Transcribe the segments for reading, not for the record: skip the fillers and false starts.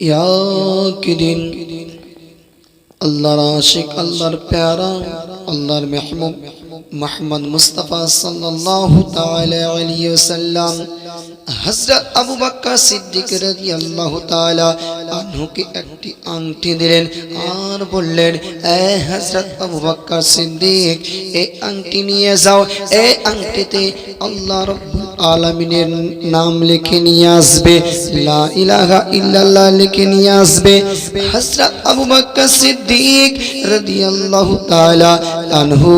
ইয়াকিদিন আল্লাহর আশিক, আল্লাহর প্যারা, আল্লাহর মেহবুব মুহাম্মদ মুস্তাফা সাল্লাল্লাহু তাআলা আলাইহি ওয়াসাল্লাম হযরত আবু বকর সিদ্দিক রাদিয়াল্লাহু তাআলা আনহুকে একটি আংটি দিলেন আর বললেন, এ হযরত আবু বকর সিদ্দিক, এই আংটি নিয়ে যাও, এই আংটিতে আল্লাহ রাব্বুল আলামিনের নাম লিখে নিয়ে আসবে, লা ইলাহা ইল্লাল্লাহ লিখে নিয়ে আসবে। হযরত আবু বকর সিদ্দিক রাদিয়াল্লাহু তাআলা আনহু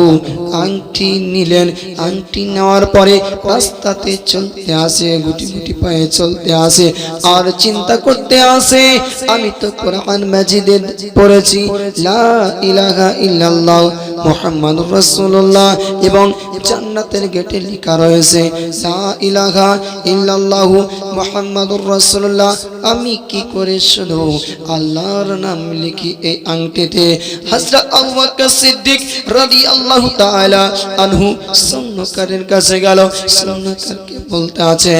আংটি নিলেন। আংটি নেওয়ার পরে রাস্তাতে চলতে আসে, গুটি গুটি পায়ে চলতে আসে আর চিন্তা করতে আসে, আমি তো কোরআন মাজিদে পড়েছি লা ইলাহা ইল্লাল্লাহ মুহাম্মাদুর রাসূলুল্লাহ এবং জান্নাতের গেটে লেখা রয়েছে লা ইলাহা ইল্লাল্লাহ মুহাম্মাদুর রাসূলুল্লাহ। আমি কি করে শুধু আল্লাহর নাম লিখি এই আংটিতে? হযরত আবু বকর সিদ্দিক রাদিয়াল্লাহু তাআলা আনহু স্বর্ণকারের কাছে গেল। স্বর্ণকারকে বলতে আছে,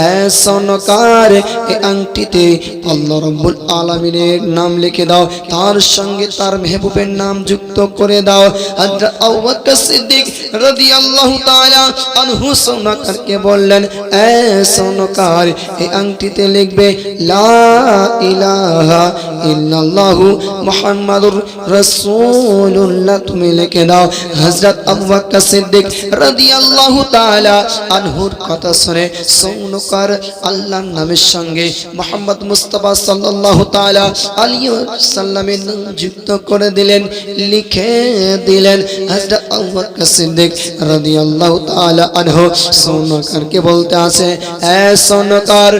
এ স্বর্ণকার, এই আংটিতে আল্লাহ রাব্বুল আলামিনের নাম লিখে দাও, তার সঙ্গে তার মেহবুবের নাম যুক্ত করে দাও। হযরত আবু বকর সিদ্দিক রাদিয়াল্লাহু তাআলা আনহু স্বর্ণকারকে বললেন, এ স্বর্ণকার, এই আংটিতে লিখবে লা ইলাহা ইল্লাল্লাহু মুহাম্মাদুর রাসূলুল্লাহ, তুমি লিখে দাও। হযরত আবু বকর সিদ্দিক রাদিয়াল্লাহু তাআলা আনহুর কথা শুনে স্বর্ণকার আল্লাহর নামের সঙ্গে মুহাম্মদ মুস্তাফা সাল্লাল্লাহু তাআলা আলাইহি ওয়াসাল্লামের নাম যুক্ত করে দিলেন, লিখে দিলেন। হযরত আবু বকর সিদ্দিক রাদিয়াল্লাহু তাআলা আনহু স্বর্ণকারকে বলতে আছে, এ স্বর্ণকার,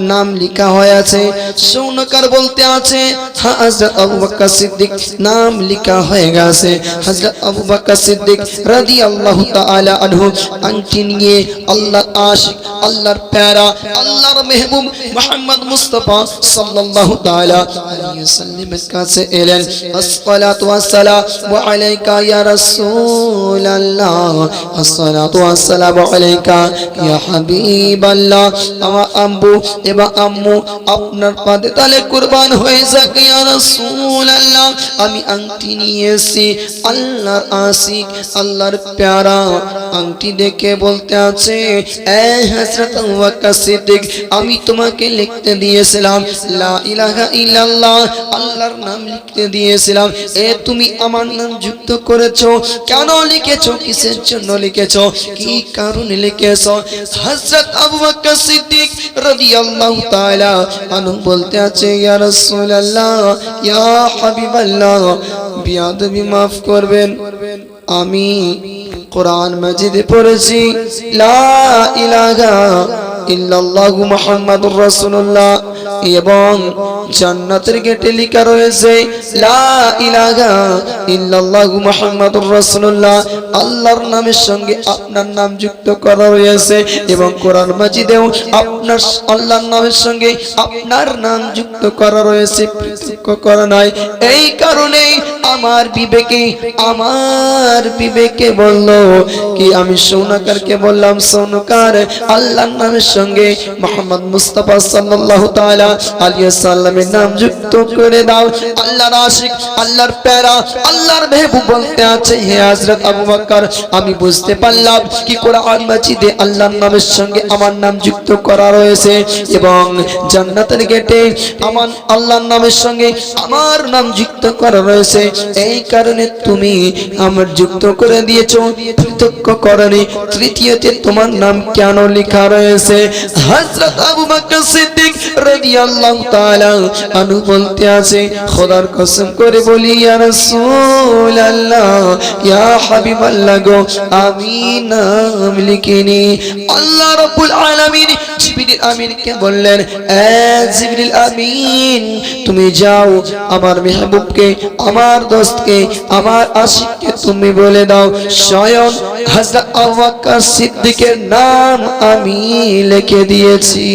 নাম লেখা হয়েছে। স্বর্ণকার বলতে আছে, হ্যাঁ হযরত আবু বকর সিদ্দিক, নাম লেখা হয়ে গেছে। হযরত আবু বকর সিদ্দিক রাদিয়াল্লাহু তাআলা আনহু আংটি নিয়ে আল্লাহর আশিক, আল্লাহর প্যারা, আল্লাহর মেহবুব মুহাম্মদ মুস্তাফা সাল্লাল্লাহু তাআলা আলাইহি ওয়াসাল্লামের কাছে এলেন। আসসালাতু ওয়াসসালামু আলাইকা ইয়া রাসূলুল্লাহ, আসসালাতু ওয়াসসালামু আলাইকা ইয়া হাবিবাল্লাহ। আমার আম্মু এবং আম্মু আপনার পাদে তালে কুরবান হয়ে যাক ইয়া রাসূলুল্লাহ। আমি আংটি নিয়েছি, আল্লাহর আশিক, আল্লাহর প্যারা। আংটি দেখে বলতে আছে, এ হযরত আবু বকর সিদ্দিক, আমি তোমাকে লিখতে দিয়েছিলাম লা ইলাহা ইল্লাল্লাহ, আল্লাহর নাম লিখতে দিয়েছিলাম, এ তুমি আমার নাম যুক্ত করেছো। কেন লিখেছো? কিসের জন্য লিখেছো? কি কারণে লিখেছো? হযরত আবু বকর সিদ্দিক রাদিয়াল্লাহু তাআলা আনহু বলতে আছে, ইয়া রাসূলুল্লাহ, ইয়া হাবিবাল্লাহ, বিয়াদবি মাফ করবেন, আমি কোরআন মাজিদে পড়েছি লা ইলাহা ইল্লাল্লাহ মুহাম্মাদুর রাসূলুল্লাহ এবং জান্নাতের গেটে লেখা রয়েছে লা ইলাহা ইল্লাল্লাহ মুহাম্মাদুর রাসূলুল্লাহ। আল্লাহর নামের সঙ্গে আপনার নাম যুক্ত করা রয়েছে এবং কোরআন মাজিদেও আপনার আল্লাহর নামের সঙ্গে আপনার নাম যুক্ত করা রয়েছে, পৃথক করা নাই। এই কারণে আমার বিবেকে বলল কি, আমি স্বর্ণকারকে বললাম, স্বর্ণকার, আল্লাহর নামের সঙ্গে মুহাম্মদ মুস্তাফা সাল্লাল্লাহু তাআলা আলাইহি ওয়াসাল্লামের নাম যুক্ত করে দাও। আল্লাহর আশিক, আল্লাহর প্যারা, আল্লাহর মেহবুব বলতে আছে, হে হযরত আবু বকর, আমি বুঝতে পারলাম কি কোরআন মাজিদে আল্লাহর নামের সঙ্গে আমার নাম যুক্ত করা রয়েছে এবং জান্নাতের গেটে আমার আল্লাহর নামের সঙ্গে আমার নাম যুক্ত করা রয়েছে। এই কারণে তুমি আমার যুক্ত করে দিয়েছো, পৃথক করনি। তৃতীয়তে তোমার নাম কেন লেখা রয়েছে? হযরত আবু বকর সিদ্দিক রাদিয়াল্লাহু তাআলা আনহু বলতে আছে, খোদার কসম করে বলি ইয়া রাসূলুল্লাহ, ইয়া হাবিবাল্লাহ গো, আমি নাম লিখিনি। আল্লাহ রাব্বুল আলামিন জিবরিল আমিনকে বললেন, এ জিবরিল আমিন, তুমি যাও আমার মেহবুবকে, আমার দোস্তকে, আমার আশিককে তুমি বলে দাও স্বয়ং হযরত আবু বকর সিদ্দিকের নাম আমি লিখে দিয়েছি।